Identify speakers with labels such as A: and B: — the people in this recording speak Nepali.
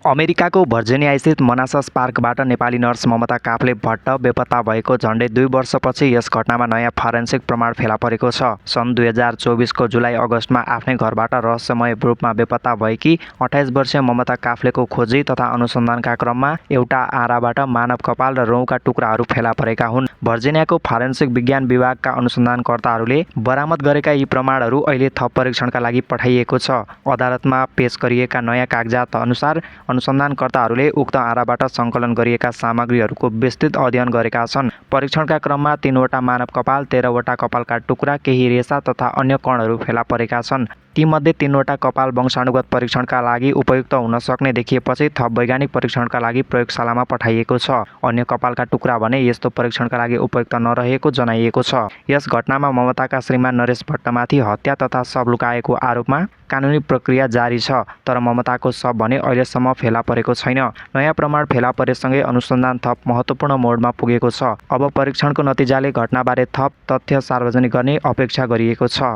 A: अमेरिकाको भर्जिनिया स्थित मनासस पार्कबाट नेपाली नर्स ममता काफ्ले भट्ट बेपत्ता भएको झण्डै 2 वर्षपछि यस घटनामा नयाँ फरेन्सिक प्रमाण फेला परेको छ। सन् 2024 को जुलाई अगस्तमा आफ्नै घरबाट रहस्यमय रूपमा बेपत्ता भएकी 28 वर्षीय ममता काफ्लेको खोजी तथा अनुसन्धानका क्रममा एउटा आराबाट मानव कपाल र रौँका टुक्राहरू फेला परेका हुन्। भर्जिनियाको फरेन्सिक विज्ञान विभागका अनुसन्धानकर्ताहरूले बरामद गरेका यी प्रमाणहरू अहिले थप परीक्षणका लागि पठाइएको छ। अदालतमा पेश गरिएका नयाँ कागजात अनुसार अनुसन्धानकर्ताहरूले उक्त आराबाट सङ्कलन गरिएका सामग्रीहरूको विस्तृत अध्ययन गरेका छन्। परीक्षणका क्रममा 3वटा मानव कपाल, 13वटा कपालका टुक्रा, केही रेसा तथा अन्य कणहरू फेला परेका छन्। तीमध्ये 3वटा कपाल वंशाणुगत परीक्षणका लागि उपयुक्त हुन सक्ने देखिएपछि थप वैज्ञानिक परीक्षणका लागि प्रयोगशालामा पठाइएको छ। अन्य कपालका टुक्रा भने यस्तो परीक्षणका लागि उपयुक्त नरहेको जनाइएको छ। यस घटनामा ममताका श्रीमान नरेश भट्टमाथि हत्या तथा शव लुकाएको आरोपमा कानुनी प्रक्रिया जारी छ, तर ममताको शव भने अहिलेसम्म फेला परेको छैन। नयाँ प्रमाण फेला परेसँगै अनुसन्धान थप महत्त्वपूर्ण मोडमा पुगेको छ। अब परीक्षणको नतिजाले घटनाबारे थप तथ्य सार्वजनिक गर्ने अपेक्षा गरिएको छ।